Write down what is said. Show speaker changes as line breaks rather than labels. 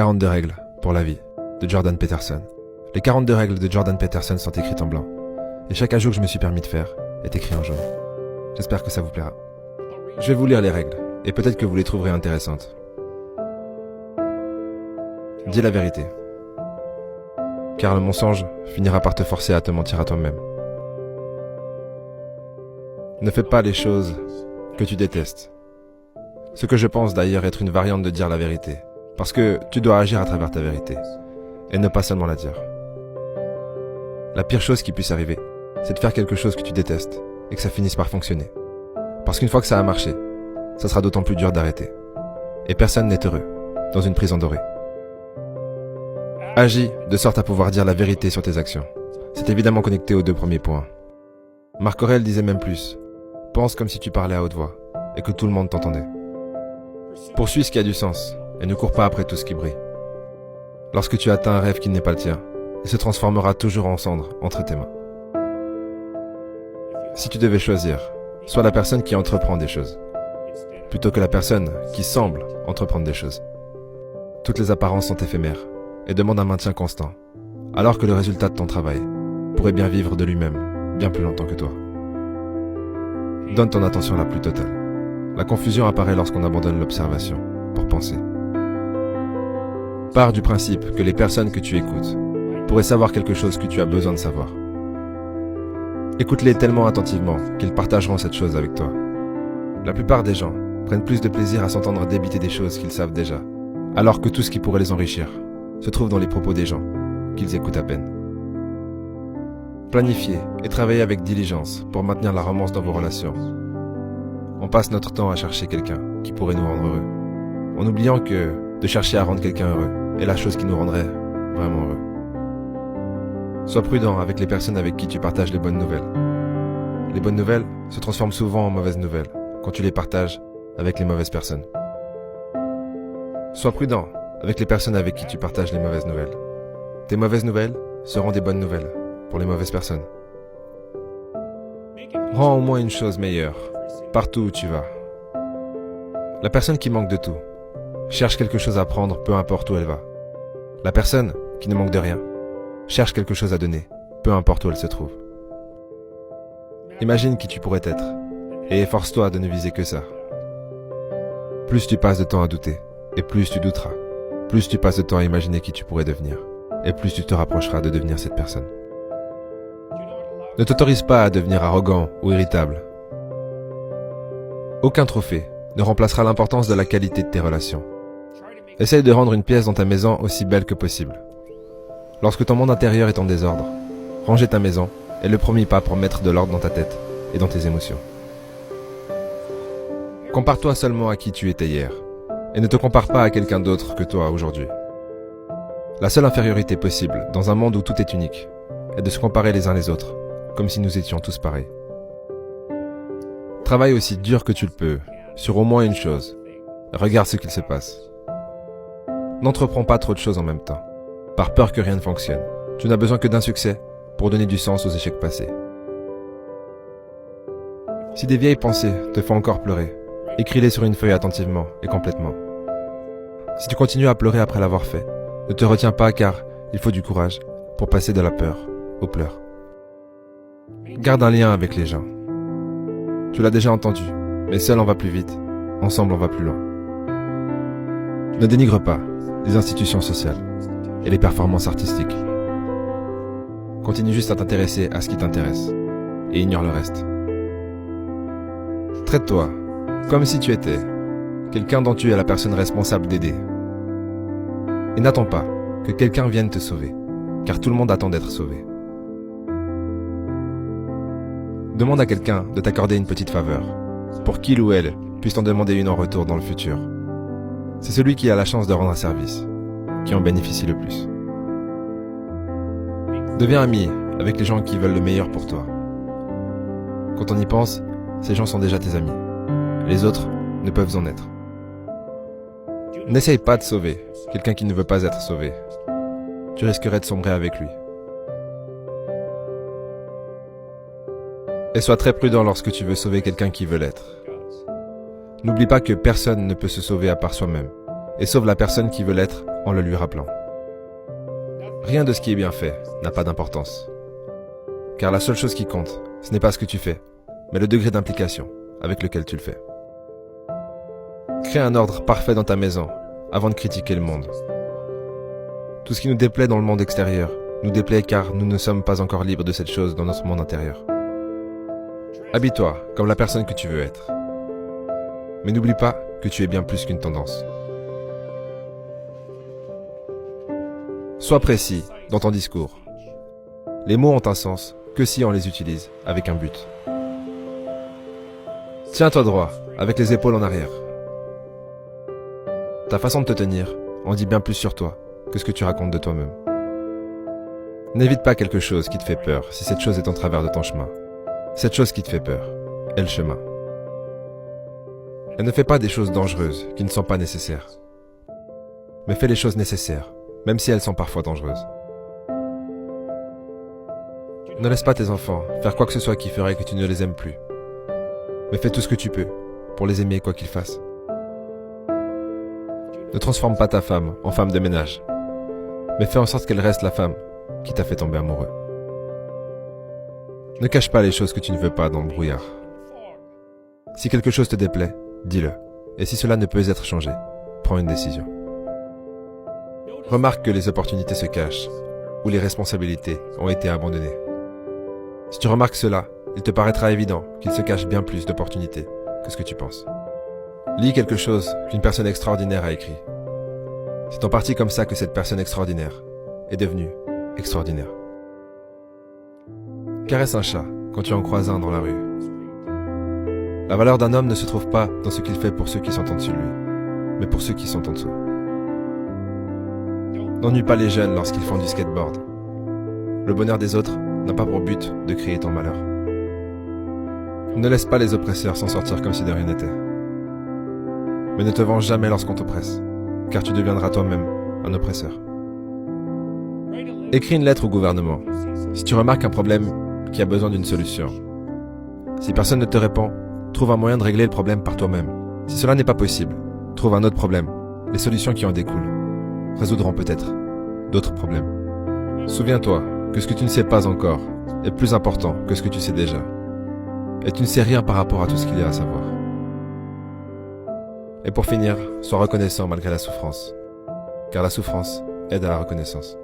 42 règles pour la vie de Jordan Peterson. Les 42 règles de Jordan Peterson sont écrites en blanc. Et chaque ajout que je me suis permis de faire est écrit en jaune. J'espère que ça vous plaira. Je vais vous lire les règles, et peut-être que vous les trouverez intéressantes. Dis la vérité. Car le mensonge finira par te forcer à te mentir à toi-même. Ne fais pas les choses que tu détestes. Ce que je pense d'ailleurs être une variante de dire la vérité. Parce que tu dois agir à travers ta vérité, et ne pas seulement la dire. La pire chose qui puisse arriver, c'est de faire quelque chose que tu détestes, et que ça finisse par fonctionner. Parce qu'une fois que ça a marché, ça sera d'autant plus dur d'arrêter. Et personne n'est heureux dans une prison dorée. Agis de sorte à pouvoir dire la vérité sur tes actions. C'est évidemment connecté aux deux premiers points. Marc Aurèle disait même plus. Pense comme si tu parlais à haute voix, et que tout le monde t'entendait. Poursuis ce qui a du sens, et ne cours pas après tout ce qui brille. Lorsque tu atteins un rêve qui n'est pas le tien, il se transformera toujours en cendre entre tes mains. Si tu devais choisir, sois la personne qui entreprend des choses, plutôt que la personne qui semble entreprendre des choses. Toutes les apparences sont éphémères et demandent un maintien constant, alors que le résultat de ton travail pourrait bien vivre de lui-même bien plus longtemps que toi. Donne ton attention la plus totale. La confusion apparaît lorsqu'on abandonne l'observation pour penser. Pars du principe que les personnes que tu écoutes pourraient savoir quelque chose que tu as besoin de savoir. Écoute-les tellement attentivement qu'ils partageront cette chose avec toi. La plupart des gens prennent plus de plaisir à s'entendre débiter des choses qu'ils savent déjà, alors que tout ce qui pourrait les enrichir se trouve dans les propos des gens qu'ils écoutent à peine. Planifiez et travaillez avec diligence pour maintenir la romance dans vos relations. On passe notre temps à chercher quelqu'un qui pourrait nous rendre heureux, en oubliant que de chercher à rendre quelqu'un heureux est la chose qui nous rendrait vraiment heureux. Sois prudent avec les personnes avec qui tu partages les bonnes nouvelles. Les bonnes nouvelles se transforment souvent en mauvaises nouvelles quand tu les partages avec les mauvaises personnes. Sois prudent avec les personnes avec qui tu partages les mauvaises nouvelles. Tes mauvaises nouvelles seront des bonnes nouvelles pour les mauvaises personnes. Rends au moins une chose meilleure partout où tu vas. La personne qui manque de tout cherche quelque chose à prendre peu importe où elle va. La personne qui ne manque de rien cherche quelque chose à donner, peu importe où elle se trouve. Imagine qui tu pourrais être, et efforce-toi de ne viser que ça. Plus tu passes de temps à douter, et plus tu douteras. Plus tu passes de temps à imaginer qui tu pourrais devenir, et plus tu te rapprocheras de devenir cette personne. Ne t'autorise pas à devenir arrogant ou irritable. Aucun trophée ne remplacera l'importance de la qualité de tes relations. Essaye de rendre une pièce dans ta maison aussi belle que possible. Lorsque ton monde intérieur est en désordre, ranger ta maison est le premier pas pour mettre de l'ordre dans ta tête et dans tes émotions. Compare-toi seulement à qui tu étais hier, et ne te compare pas à quelqu'un d'autre que toi aujourd'hui. La seule infériorité possible dans un monde où tout est unique est de se comparer les uns les autres, comme si nous étions tous pareils. Travaille aussi dur que tu le peux sur au moins une chose. Regarde ce qu'il se passe. N'entreprends pas trop de choses en même temps, par peur que rien ne fonctionne. Tu n'as besoin que d'un succès pour donner du sens aux échecs passés. Si des vieilles pensées te font encore pleurer, écris-les sur une feuille attentivement et complètement. Si tu continues à pleurer après l'avoir fait, ne te retiens pas car il faut du courage pour passer de la peur aux pleurs. Garde un lien avec les gens. Tu l'as déjà entendu, mais seul on va plus vite, ensemble on va plus loin. Ne dénigre pas les institutions sociales et les performances artistiques. Continue juste à t'intéresser à ce qui t'intéresse et ignore le reste. Traite-toi comme si tu étais quelqu'un dont tu es la personne responsable d'aider. Et n'attends pas que quelqu'un vienne te sauver, car tout le monde attend d'être sauvé. Demande à quelqu'un de t'accorder une petite faveur, pour qu'il ou elle puisse t'en demander une en retour dans le futur. C'est celui qui a la chance de rendre un service qui en bénéficie le plus. Deviens ami avec les gens qui veulent le meilleur pour toi. Quand on y pense, ces gens sont déjà tes amis. Les autres ne peuvent en être. N'essaye pas de sauver quelqu'un qui ne veut pas être sauvé. Tu risquerais de sombrer avec lui. Et sois très prudent lorsque tu veux sauver quelqu'un qui veut l'être. N'oublie pas que personne ne peut se sauver à part soi-même, et sauve la personne qui veut l'être en le lui rappelant. Rien de ce qui est bien fait n'a pas d'importance. Car la seule chose qui compte, ce n'est pas ce que tu fais, mais le degré d'implication avec lequel tu le fais. Crée un ordre parfait dans ta maison avant de critiquer le monde. Tout ce qui nous déplaît dans le monde extérieur nous déplaît car nous ne sommes pas encore libres de cette chose dans notre monde intérieur. Habille-toi comme la personne que tu veux être. Mais n'oublie pas que tu es bien plus qu'une tendance. Sois précis dans ton discours. Les mots ont un sens que si on les utilise avec un but. Tiens-toi droit, avec les épaules en arrière. Ta façon de te tenir en dit bien plus sur toi que ce que tu racontes de toi-même. N'évite pas quelque chose qui te fait peur si cette chose est en travers de ton chemin. Cette chose qui te fait peur est le chemin. Et ne fais pas des choses dangereuses qui ne sont pas nécessaires. Mais fais les choses nécessaires, même si elles sont parfois dangereuses. Ne laisse pas tes enfants faire quoi que ce soit qui ferait que tu ne les aimes plus. Mais fais tout ce que tu peux pour les aimer quoi qu'ils fassent. Ne transforme pas ta femme en femme de ménage, mais fais en sorte qu'elle reste la femme qui t'a fait tomber amoureux. Ne cache pas les choses que tu ne veux pas dans le brouillard. Si quelque chose te déplaît, dis-le. Et si cela ne peut être changé, prends une décision. Remarque que les opportunités se cachent, ou les responsabilités ont été abandonnées. Si tu remarques cela, il te paraîtra évident qu'il se cache bien plus d'opportunités que ce que tu penses. Lis quelque chose qu'une personne extraordinaire a écrit. C'est en partie comme ça que cette personne extraordinaire est devenue extraordinaire. Caresse un chat quand tu en croises un dans la rue. La valeur d'un homme ne se trouve pas dans ce qu'il fait pour ceux qui sont en dessus de lui, mais pour ceux qui sont en dessous. N'ennuie pas les jeunes lorsqu'ils font du skateboard. Le bonheur des autres n'a pas pour but de créer ton malheur. Ne laisse pas les oppresseurs s'en sortir comme si de rien n'était. Mais ne te venge jamais lorsqu'on t'oppresse, car tu deviendras toi-même un oppresseur. Écris une lettre au gouvernement si tu remarques un problème qui a besoin d'une solution. Si personne ne te répond, trouve un moyen de régler le problème par toi-même. Si cela n'est pas possible, trouve un autre problème. Les solutions qui en découlent résoudront peut-être d'autres problèmes. Souviens-toi que ce que tu ne sais pas encore est plus important que ce que tu sais déjà. Et tu ne sais rien par rapport à tout ce qu'il y a à savoir. Et pour finir, sois reconnaissant malgré la souffrance, car la souffrance aide à la reconnaissance.